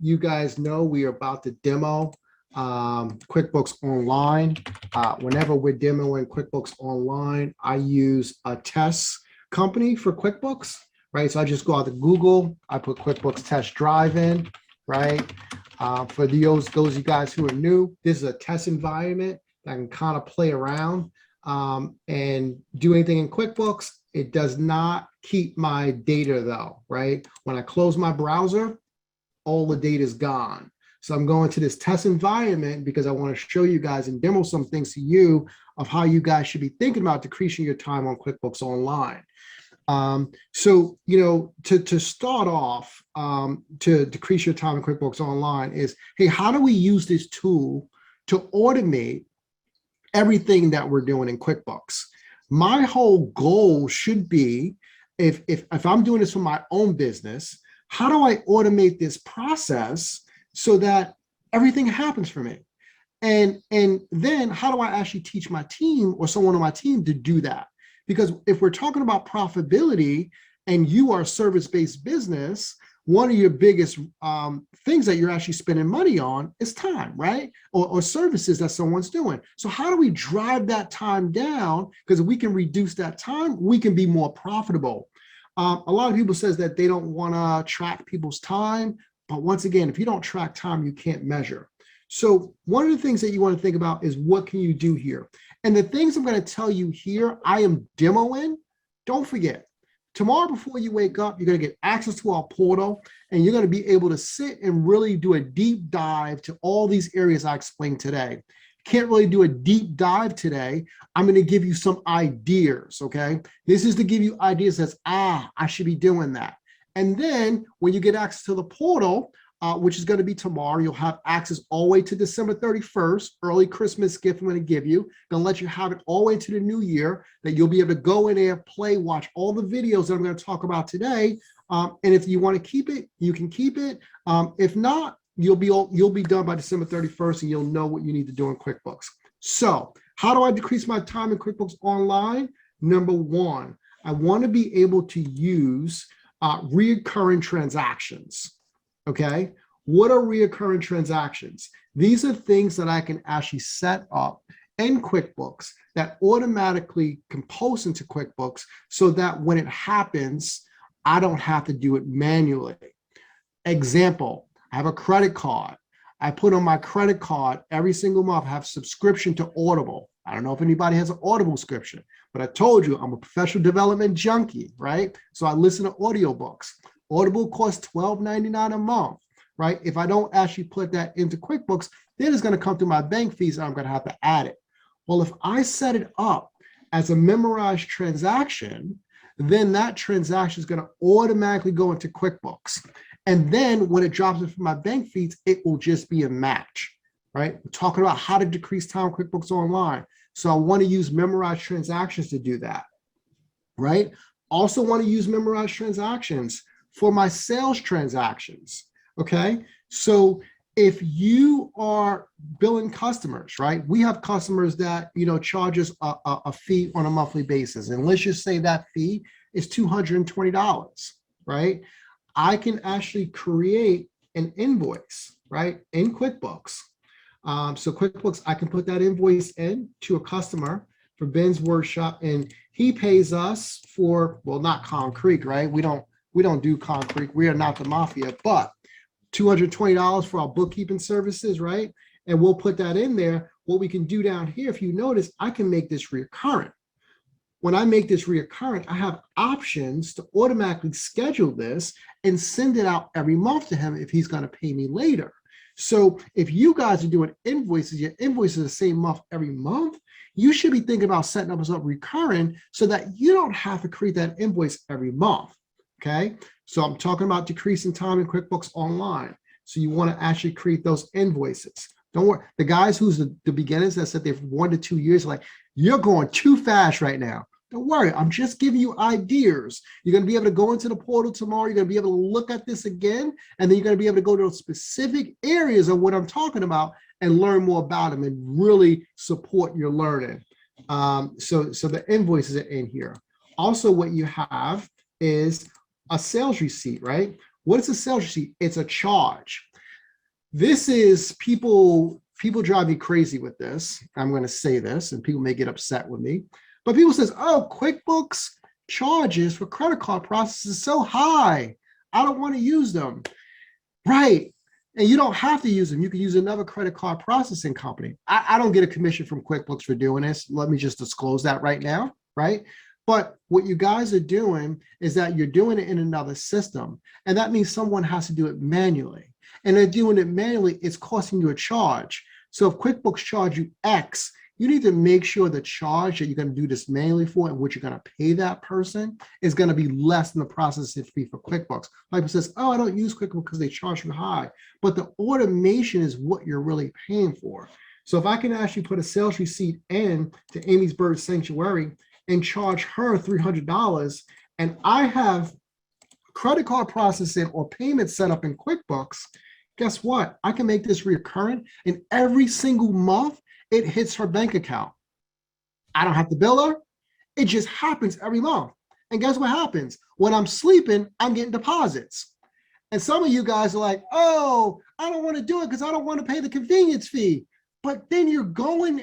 you guys know we are about to demo QuickBooks Online. Whenever we're demoing QuickBooks Online, I use a test company for QuickBooks, right? So I just go out to Google, I put QuickBooks Test Drive in, right? For those of you guys who are new, this is a test environment that I can kind of play around and do anything in QuickBooks. It does not keep my data though, right? When I close my browser, all the data is gone. So I'm going to this test environment because I want to show you guys and demo some things to you of how you guys should be thinking about decreasing your time on QuickBooks Online. So, you know, to start off, to decrease your time in QuickBooks Online is, hey, how do we use this tool to automate everything that we're doing in QuickBooks? My whole goal should be, if I'm doing this for my own business, how do I automate this process so that everything happens for me? And then how do I actually teach my team or someone on my team to do that? Because if we're talking about profitability and you are a service-based business, one of your biggest things that you're actually spending money on is time, right? Or services that someone's doing. So how do we drive that time down? Because if we can reduce that time, we can be more profitable. A lot of people says that they don't want to track people's time. But once again, if you don't track time, you can't measure. So one of the things that you want to think about is what can you do here? And the things I'm going to tell you here, I am demoing. Don't forget, tomorrow before you wake up, you're going to get access to our portal and you're going to be able to sit and really do a deep dive to all these areas I explained today. Can't really do a deep dive today. I'm going to give you some ideas, okay? This is to give you ideas that's, I should be doing that. And then when you get access to the portal, which is going to be tomorrow, you'll have access all the way to December 31st, early Christmas gift I'm going to give you. Going to let you have it all the way to the new year, that you'll be able to go in there, play, watch all the videos that I'm going to talk about today. And if you want to keep it, you can keep it. If not, you'll be done by December 31st and you'll know what you need to do in QuickBooks. So how do I decrease my time in QuickBooks Online? Number one, I want to be able to use reoccurring transactions. Okay, what are reoccurring transactions? These are things that I can actually set up in QuickBooks that automatically compose into QuickBooks so that when it happens, I don't have to do it manually. Example, I have a credit card. I put on my credit card every single month, I have subscription to Audible. I don't know if anybody has an Audible subscription, but I told you I'm a professional development junkie, right? So I listen to audiobooks. Audible costs $12.99 a month, right? If I don't actually put that into QuickBooks, then it's going to come through my bank fees and I'm going to have to add it. Well, if I set it up as a memorized transaction, then that transaction is going to automatically go into QuickBooks. And then when it drops in from my bank fees, it will just be a match, right? We're talking about how to decrease time in QuickBooks Online. So I want to use memorized transactions to do that, right? Also want to use memorized transactions for my sales transactions, okay? So if you are billing customers, right? We have customers that, you know, charge us a fee on a monthly basis. And let's just say that fee is $220, right? I can actually create an invoice, right? In QuickBooks. So QuickBooks, I can put that invoice in to a customer for Ben's workshop and he pays us for, well, not concrete, right? We don't do concrete. We are not the mafia, but $220 for our bookkeeping services, right? And we'll put that in there. What we can do down here, if you notice, I can make this recurrent. When I make this recurrent, I have options to automatically schedule this and send it out every month to him if he's going to pay me later. So if you guys are doing invoices, your invoices the same month every month, you should be thinking about setting up recurring so that you don't have to create that invoice every month. Okay, so I'm talking about decreasing time in QuickBooks Online. So you want to actually create those invoices. Don't worry. The guys who's the beginners that said they've 1 to 2 years, like, you're going too fast right now. Don't worry. I'm just giving you ideas. You're going to be able to go into the portal tomorrow. You're going to be able to look at this again, and then you're going to be able to go to those specific areas of what I'm talking about and learn more about them and really support your learning. So the invoices are in here. Also, what you have is a sales receipt, right? What is a sales receipt? It's a charge. This is people drive me crazy with this. I'm going to say this and people may get upset with me, but people says, oh, QuickBooks charges for credit card processing is so high. I don't want to use them. Right. And you don't have to use them. You can use another credit card processing company. I don't get a commission from QuickBooks for doing this. Let me just disclose that right now, right? But what you guys are doing is that you're doing it in another system. And that means someone has to do it manually. And they're doing it manually, it's costing you a charge. So if QuickBooks charge you X, you need to make sure the charge that you're going to do this manually for and what you're going to pay that person is going to be less than the processing fee for QuickBooks. Like it says, oh, I don't use QuickBooks because they charge you high. But the automation is what you're really paying for. So if I can actually put a sales receipt in to Amy's Bird Sanctuary and charge her $300, and I have credit card processing or payment set up in QuickBooks, guess what? I can make this recurring, and every single month it hits her bank account. I don't have to bill her. It just happens every month. And guess what happens? When I'm sleeping, I'm getting deposits. And some of you guys are like, oh, I don't want to do it because I don't want to pay the convenience fee. But then you're going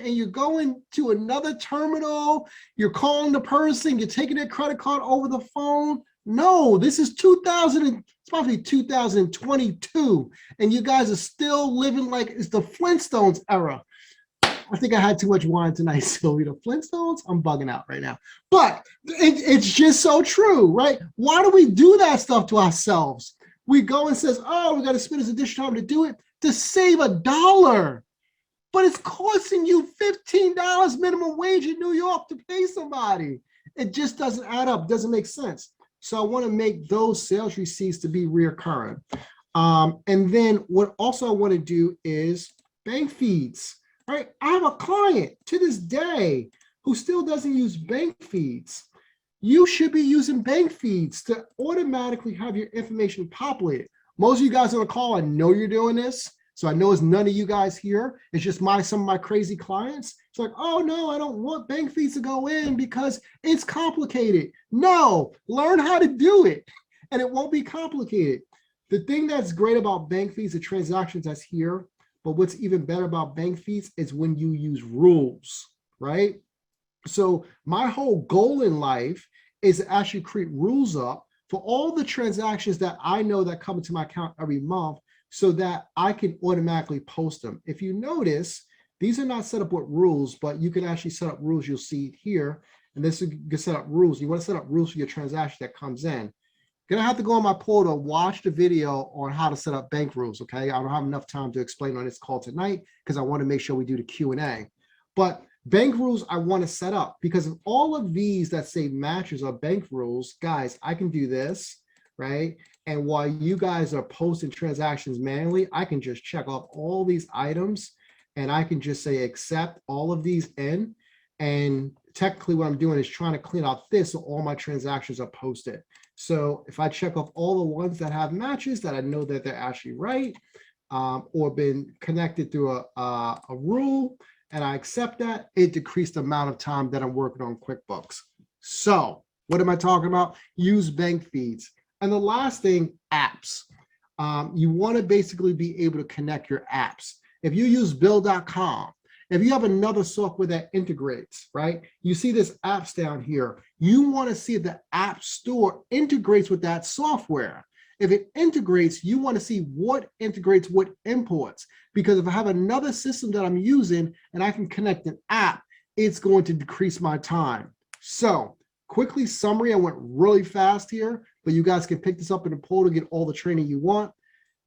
to another terminal, you're calling the person, you're taking their credit card over the phone. No, this is it's probably 2022, and you guys are still living like it's the Flintstones era. I think I had too much wine tonight, Sylvia. The Flintstones, I'm bugging out right now. But it's just so true, right? Why do we do that stuff to ourselves? We go and says, oh, we got to spend this additional time to do it to save $1. But it's costing you $15 minimum wage in New York to pay somebody. It just doesn't add up, doesn't make sense. So I want to make those sales receipts to be reoccurring. And then what also I want to do is bank feeds, right? I have a client to this day who still doesn't use bank feeds. You should be using bank feeds to automatically have your information populated. Most of you guys on the call, I know you're doing this. So I know it's none of you guys here. It's just some of my crazy clients. It's like, oh no, I don't want bank feeds to go in because it's complicated. No, learn how to do it and it won't be complicated. The thing that's great about bank feeds, the transactions that's here, but what's even better about bank feeds is when you use rules, right? So my whole goal in life is to actually create rules up for all the transactions that I know that come into my account every month, so that I can automatically post them. If you notice, these are not set up with rules, but you can actually set up rules. You'll see it here. And this is you can set up rules. You want to set up rules for your transaction that comes in. You're gonna have to go on my portal, watch the video on how to set up bank rules, okay? I don't have enough time to explain on this call tonight because I want to make sure we do the Q&A. But bank rules I want to set up because of all of these that say matches are bank rules, guys, I can do this, right? And while you guys are posting transactions manually, I can just check off all these items and I can just say accept all of these in. And technically what I'm doing is trying to clean out this so all my transactions are posted. So if I check off all the ones that have matches that I know that they're actually right or been connected through a rule and I accept that, it decreased the amount of time that I'm working on QuickBooks. So what am I talking about? Use bank feeds. And the last thing, apps. You want to basically be able to connect your apps. If you use bill.com, if you have another software that integrates, right? You see this apps down here. You want to see if the app store integrates with that software. If it integrates, you want to see what integrates with imports. Because if I have another system that I'm using and I can connect an app, it's going to decrease my time. So quickly summary, I went really fast here, but you guys can pick this up in the portal to get all the training you want.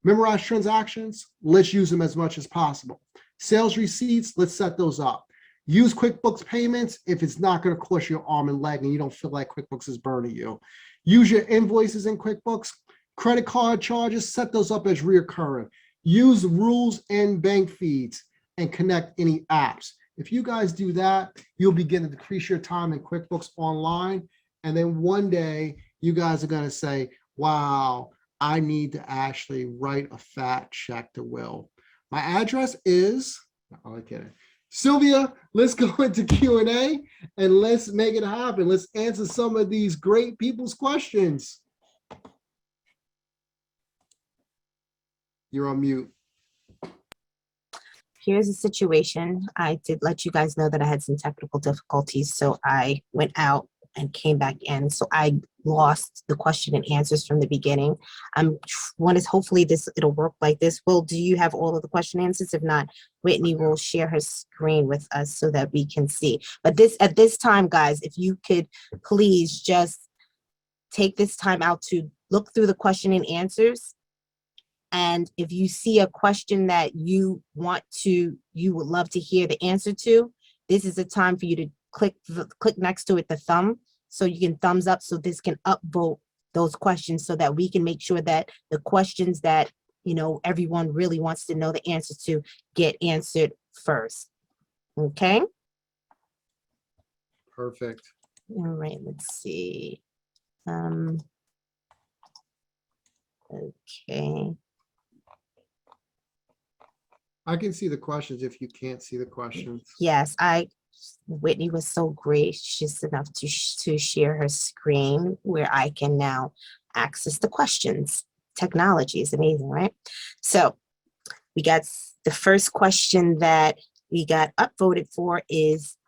Memorize transactions, let's use them as much as possible. Sales receipts, let's set those up. Use QuickBooks payments if it's not going to cost you an arm and leg and you don't feel like QuickBooks is burning you. Use your invoices in QuickBooks. Credit card charges, set those up as reoccurring. Use rules and bank feeds and connect any apps. If you guys do that, you'll begin to decrease your time in QuickBooks Online. And then one day you guys are going to say, wow, I need to actually write a fat check to Will. My address is, I'm kidding. Sylvia, let's go into Q&A and let's make it happen. Let's answer some of these great people's questions. You're on mute. here's the situation. I did let you guys know that I had some technical difficulties, so I went out and came back in. So I lost the question and answers from the beginning. One is hopefully it'll work like this. Will, do you have all of the question answers? If not, Whitney will share her screen with us so that we can see. But at this time, guys, if you could please just take this time out to look through the question and answers. And if you see a question that you would love to hear the answer to, this is a time for you to click next to it, the thumb, so you can thumbs up, so this can upvote those questions so that we can make sure that the questions that, everyone really wants to know the answers to get answered first. Okay. Perfect. All right, let's see. Okay. I can see the questions if you can't see the questions. Yes, Whitney was so gracious enough to share her screen where I can now access the questions. Technology is amazing, right? So we got the first question that we got upvoted for is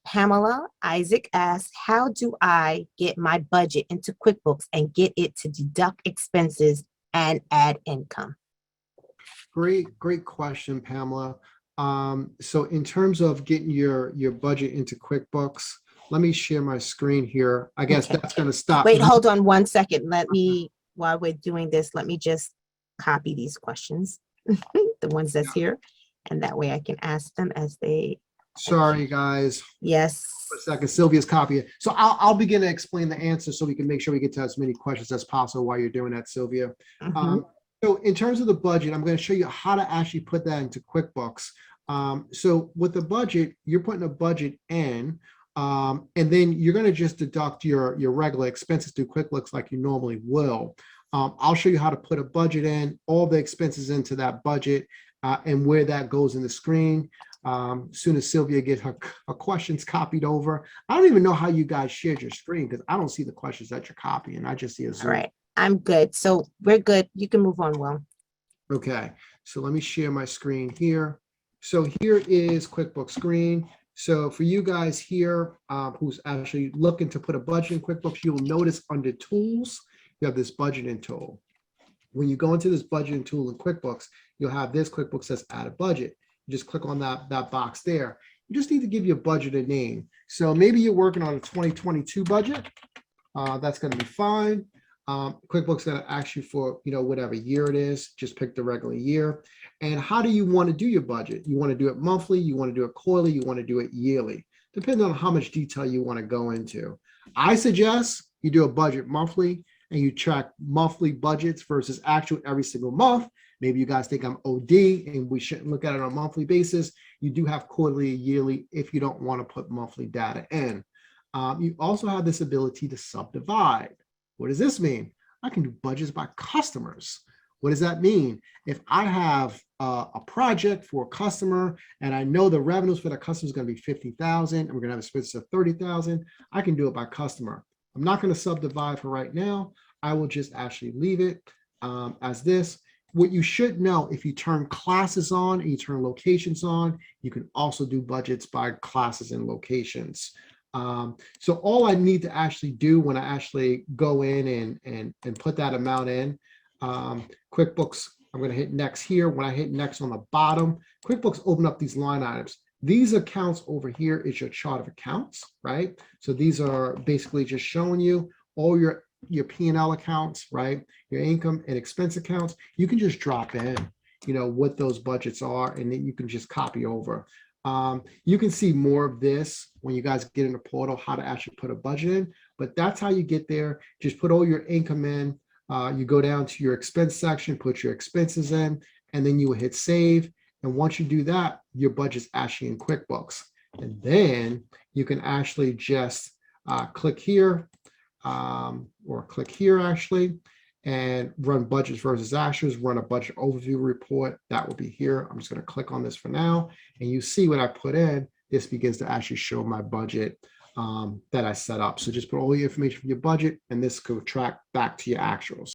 Pamela Isaac asks, how do I get my budget into QuickBooks and get it to deduct expenses and add income? Great question, Pamela. So in terms of getting your budget into QuickBooks, let me share my screen here. I guess Okay. that's going to stop. Wait, hold on 1 second. While we're doing this, let me just copy these questions, the ones that's here, and that way I can ask them as they. Sorry, guys. Yes. For a second, Sylvia's copying. So I'll begin to explain the answer so we can make sure we get to as many questions as possible while you're doing that, Sylvia. So in terms of the budget, I'm going to show you how to actually put that into QuickBooks. So with the budget, you're putting a budget in, and then you're going to just deduct your regular expenses through QuickBooks like you normally will. I'll show you how to put a budget in, all the expenses into that budget, and where that goes in the screen. As soon as Sylvia gets her questions copied over. I don't even know how you guys shared your screen because I don't see the questions that you're copying. I just see a Zoom. All right, I'm good. So we're good. You can move on, Will. Okay, so let me share my screen here. So here is QuickBooks screen. So for you guys here who's actually looking to put a budget in QuickBooks, you'll notice under tools, you have this budgeting tool. When you go into this budgeting tool in QuickBooks, you'll have this QuickBooks says add a budget. You just click on that box there. You just need to give your budget a name. So maybe you're working on a 2022 budget. That's going to be fine. QuickBooks is going to ask you for, whatever year it is, just pick the regular year. And how do you want to do your budget? You want to do it monthly, you want to do it quarterly, you want to do it yearly, depending on how much detail you want to go into. I suggest you do a budget monthly and you track monthly budgets versus actual every single month. Maybe you guys think I'm OD and we shouldn't look at it on a monthly basis. You do have quarterly, yearly if you don't want to put monthly data in. You also have this ability to subdivide. What does this mean? I can do budgets by customers. What does that mean? If I have a project for a customer and I know the revenues for the customer is going to be 50,000 and we're going to have expenses of 30,000, I can do it by customer. I'm not going to subdivide for right now. I will just actually leave it as this. What you should know, if you turn classes on and you turn locations on, you can also do budgets by classes and locations. So all I need to actually do when I actually go in and put that amount in, QuickBooks, I'm going to hit next here. When I hit next on the bottom, QuickBooks open up these line items. These accounts over here is your chart of accounts, right? So these are basically just showing you all your P&L accounts, right? Your income and expense accounts. You can just drop in, what those budgets are, and then you can just copy over. You can see more of this when you guys get in the portal, how to actually put a budget in, but that's how you get there. Just put all your income in. You go down to your expense section, put your expenses in, and then you will hit save. And once you do that, your budget's actually in QuickBooks. And then you can actually just click here or click here actually and run budgets versus actuals, run a budget overview report. That will be here. I'm just going to click on this for now. And you see what I put in. This begins to actually show my budget that I set up. So just put all your information from your budget and this could track back to your actuals.